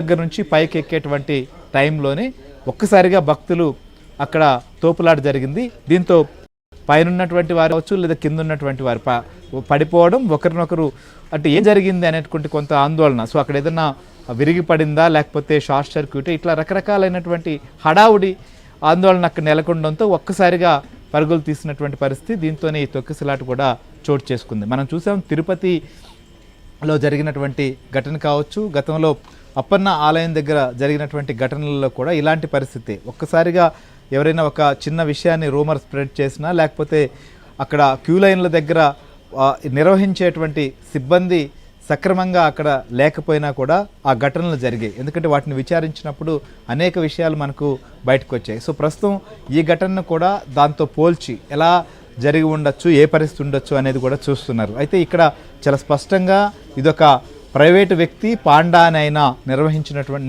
దగ్గర నుంచి పైకి ఎక్కేటువంటి టైంలోనే ఒక్కసారిగా భక్తులు అక్కడ తోపులాట జరిగింది. దీంతో పైనున్నటువంటి వారు అవచ్చు లేదా కింద ఉన్నటువంటి వారు పడిపోవడం, ఒకరినొకరు అంటే ఏం జరిగింది అనేటువంటి కొంత ఆందోళన. సో అక్కడ ఏదన్నా విరిగి పడిందా లేకపోతే షార్ట్ సర్క్యూట్ ఇట్లా రకరకాలైనటువంటి హడావుడి ఆందోళన అక్కడ నెలకొనడంతో ఒక్కసారిగా పరుగులు తీసినటువంటి పరిస్థితి. దీంతోనే ఈ తొక్కిసలాట కూడా చోటు చేసుకుంది. మనం చూసాం తిరుపతిలో జరిగినటువంటి ఘటన కావచ్చు, గతంలో అప్పన్న ఆలయం దగ్గర జరిగినటువంటి ఘటనలలో కూడా ఇలాంటి పరిస్థితి. ఒక్కసారిగా ఎవరైనా ఒక చిన్న విషయాన్ని రూమర్ స్ప్రెడ్ చేసినా లేకపోతే అక్కడ క్యూ లైన్ల దగ్గర నిర్వహించేటువంటి సిబ్బంది సక్రమంగా అక్కడ లేకపోయినా కూడా ఆ ఘటనలు జరిగాయి. ఎందుకంటే వాటిని విచారించినప్పుడు అనేక విషయాలు మనకు బయటకు వచ్చాయి. సో ప్రస్తుతం ఈ ఘటనను కూడా దాంతో పోల్చి ఎలా జరిగి ఉండొచ్చు, ఏ పరిస్థితి ఉండొచ్చు అనేది కూడా చూస్తున్నారు. అయితే ఇక్కడ చాలా స్పష్టంగా ఇదొక ప్రైవేటు వ్యక్తి పాండానైనా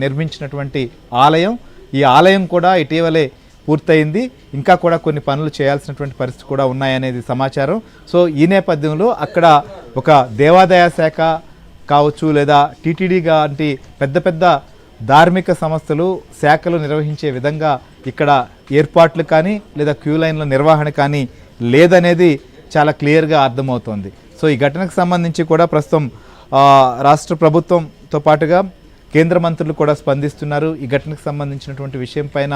నిర్మించినటువంటి ఆలయం. ఈ ఆలయం కూడా ఇటీవలే పూర్తయింది. ఇంకా కూడా కొన్ని పనులు చేయాల్సినటువంటి పరిస్థితి కూడా ఉన్నాయనేది సమాచారం. సో ఈ నేపథ్యంలో అక్కడ ఒక దేవాదాయ శాఖ కావచ్చు లేదా టీటీడీ లాంటి పెద్ద పెద్ద ధార్మిక సంస్థలు శాఖలు నిర్వహించే విధంగా ఇక్కడ ఏర్పాట్లు కానీ లేదా క్యూ లైన్ల నిర్వహణ కానీ లేదనేది చాలా క్లియర్గా అర్థమవుతోంది. సో ఈ ఘటనకు సంబంధించి కూడా ప్రస్తుతం రాష్ట్ర ప్రభుత్వంతో పాటుగా కేంద్ర మంత్రులు కూడా స్పందిస్తున్నారు. ఈ ఘటనకు సంబంధించినటువంటి విషయం పైన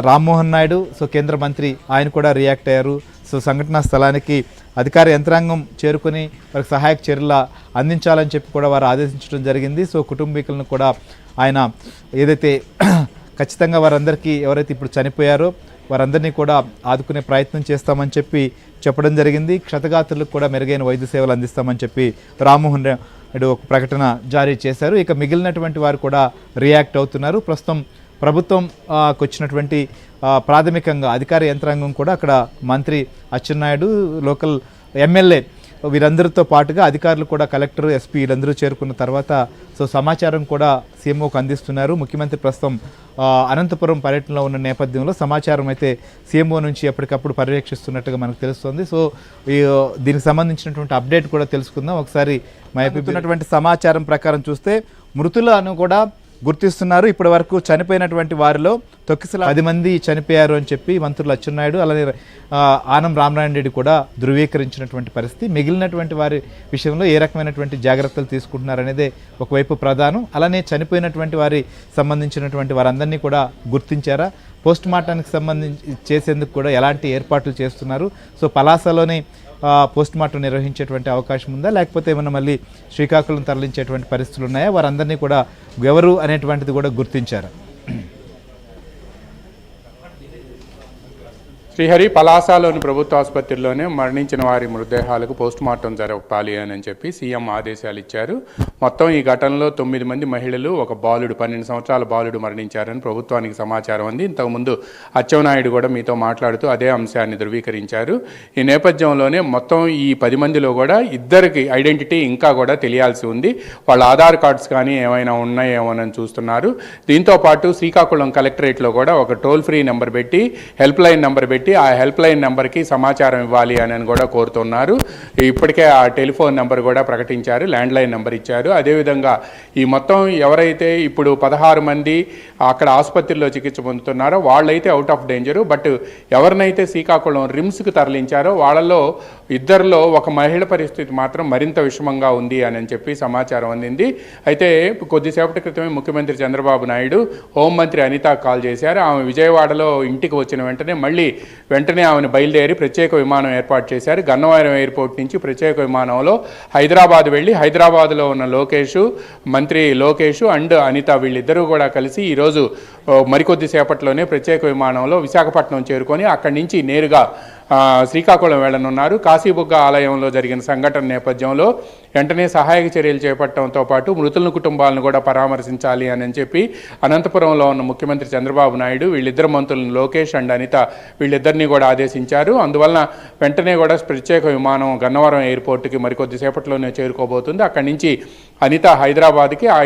రామ్మోహన్ నాయుడు సో కేంద్ర మంత్రి ఆయన కూడా రియాక్ట్ అయ్యారు. సో సంఘటనా స్థలానికి అధికార యంత్రాంగం చేరుకుని వారికి సహాయక చర్యలు అందించాలని చెప్పి కూడా వారు ఆదేశించడం జరిగింది. సో కుటుంబీకులను కూడా ఆయన ఏదైతే ఖచ్చితంగా వారందరికీ ఎవరైతే ఇప్పుడు చనిపోయారో వారందరినీ కూడా ఆదుకునే ప్రయత్నం చేస్తామని చెప్పి చెప్పడం జరిగింది. క్షతగాత్రులకు కూడా మెరుగైన వైద్య సేవలు అందిస్తామని చెప్పి రామ్మోహన్ నాయుడు ఒక ప్రకటన జారీ చేశారు. ఇక మిగిలినటువంటి వారు కూడా రియాక్ట్ అవుతున్నారు. ప్రస్తుతం ప్రభుత్వం వచ్చినటువంటి ప్రాథమికంగా అధికార యంత్రాంగం కూడా అక్కడ మంత్రి అచ్చెన్నాయుడు, లోకల్ ఎమ్మెల్యే వీరందరితో పాటుగా అధికారులు కూడా కలెక్టర్, ఎస్పీ వీళ్ళందరూ చేరుకున్న తర్వాత సో సమాచారం కూడా సీఎంఓకి అందిస్తున్నారు. ముఖ్యమంత్రి ప్రస్తుతం అనంతపురం పర్యటనలో ఉన్న నేపథ్యంలో సమాచారం అయితే సీఎంఓ నుంచి ఎప్పటికప్పుడు పర్యవేక్షిస్తున్నట్టుగా మనకు తెలుస్తుంది. సో దీనికి సంబంధించినటువంటి అప్డేట్ కూడా తెలుసుకుందాం. ఒకసారి మైపుతున్నటువంటి సమాచారం ప్రకారం చూస్తే మృతులను కూడా గుర్తిస్తున్నారు. ఇప్పటి వరకు చనిపోయినటువంటి వారిలో తొక్కిసలాట 10 మంది చనిపోయారు అని చెప్పి మంత్రులు అచ్చెన్నాయుడు అలానే ఆనం రామనారాయణ రెడ్డి కూడా ధృవీకరించినటువంటి పరిస్థితి. మిగిలినటువంటి వారి విషయంలో ఏ రకమైనటువంటి జాగ్రత్తలు తీసుకుంటున్నారనేదే ఒకవైపు ప్రధానం. అలానే చనిపోయినటువంటి వారి సంబంధించినటువంటి వారందరినీ కూడా గుర్తించారా, పోస్ట్ మార్టానికి సంబంధించి చేసేందుకు కూడా ఎలాంటి ఏర్పాట్లు చేస్తున్నారు, సో పలాసలోనే పోస్ట్ మార్టం నిర్వహించేటువంటి అవకాశం ఉందా లేకపోతే ఏమన్నా మళ్ళీ శ్రీకాకుళం తరలించేటువంటి పరిస్థితులు ఉన్నాయా, వారందరినీ కూడా ఎవరు అనేటువంటిది కూడా గుర్తించారు. శ్రీహరి పలాసలోని ప్రభుత్వ ఆసుపత్రిలోనే మరణించిన వారి మృతదేహాలకు పోస్టుమార్టం జరపాలి అని చెప్పి సీఎం ఆదేశాలు ఇచ్చారు. మొత్తం ఈ ఘటనలో 9 మంది మహిళలు, ఒక బాలుడు 12 సంవత్సరాల బాలుడు మరణించారని ప్రభుత్వానికి సమాచారం ఉంది. ఇంతకుముందు అచ్చెన్నాయుడు కూడా మీతో మాట్లాడుతూ అదే అంశాన్ని ధృవీకరించారు. ఈ నేపథ్యంలోనే మొత్తం ఈ 10 మందిలో కూడా ఇద్దరికి ఐడెంటిటీ ఇంకా కూడా తెలియాల్సి ఉంది. వాళ్ళ ఆధార్ కార్డ్స్ కానీ ఏమైనా ఉన్నాయేమోనని చూస్తున్నారు. దీంతోపాటు శ్రీకాకుళం కలెక్టరేట్లో కూడా ఒక టోల్ ఫ్రీ నెంబర్ పెట్టి హెల్ప్ లైన్ నెంబర్ పెట్టి ఆ హెల్ప్ లైన్ నెంబర్కి సమాచారం ఇవ్వాలి అని కూడా కోరుతున్నారు. ఇప్పటికే ఆ టెలిఫోన్ నెంబర్ కూడా ప్రకటించారు, ల్యాండ్ లైన్ నెంబర్ ఇచ్చారు. అదేవిధంగా ఈ మొత్తం ఎవరైతే ఇప్పుడు 16 మంది అక్కడ ఆసుపత్రిలో చికిత్స పొందుతున్నారో వాళ్ళైతే అవుట్ ఆఫ్ డేంజరు. బట్ ఎవరినైతే శ్రీకాకుళం రిమ్స్కి తరలించారో వాళ్ళలో ఇద్దరిలో ఒక మహిళ పరిస్థితి మాత్రం మరింత విషమంగా ఉంది అని చెప్పి సమాచారం అందింది. అయితే కొద్దిసేపటి క్రితమే ముఖ్యమంత్రి చంద్రబాబు నాయుడు హోంమంత్రి అనితకు కాల్ చేశారు. ఆమె విజయవాడలో ఇంటికి వచ్చిన వెంటనే ఆమెను బయలుదేరి ప్రత్యేక విమానం ఏర్పాటు చేశారు. గన్నవరం ఎయిర్పోర్ట్ నుంచి ప్రత్యేక విమానంలో హైదరాబాద్ వెళ్ళి హైదరాబాద్లో ఉన్న మంత్రి లోకేష్ అండ్ అనిత వీళ్ళిద్దరూ కూడా కలిసి ఈరోజు మరికొద్ది సేపట్లోనే ప్రత్యేక విమానంలో విశాఖపట్నం చేరుకొని అక్కడి నుంచి నేరుగా శ్రీకాకుళం వెళ్లనున్నారు. కాశీబుగ్గ ఆలయంలో జరిగిన సంఘటన నేపథ్యంలో వెంటనే సహాయక చర్యలు చేపట్టడంతో పాటు మృతుల కుటుంబాలను కూడా పరామర్శించాలి అని చెప్పి అనంతపురంలో ఉన్న ముఖ్యమంత్రి చంద్రబాబు నాయుడు వీళ్ళిద్దరు మంత్రులను లోకేష్ అండ్ అనిత వీళ్ళిద్దరినీ కూడా ఆదేశించారు. అందువలన వెంటనే కూడా ప్రత్యేక విమానం గన్నవరం ఎయిర్పోర్ట్కి మరికొద్ది సేపట్లోనే చేరుకోబోతుంది. అక్కడి నుంచి అనిత హైదరాబాద్కి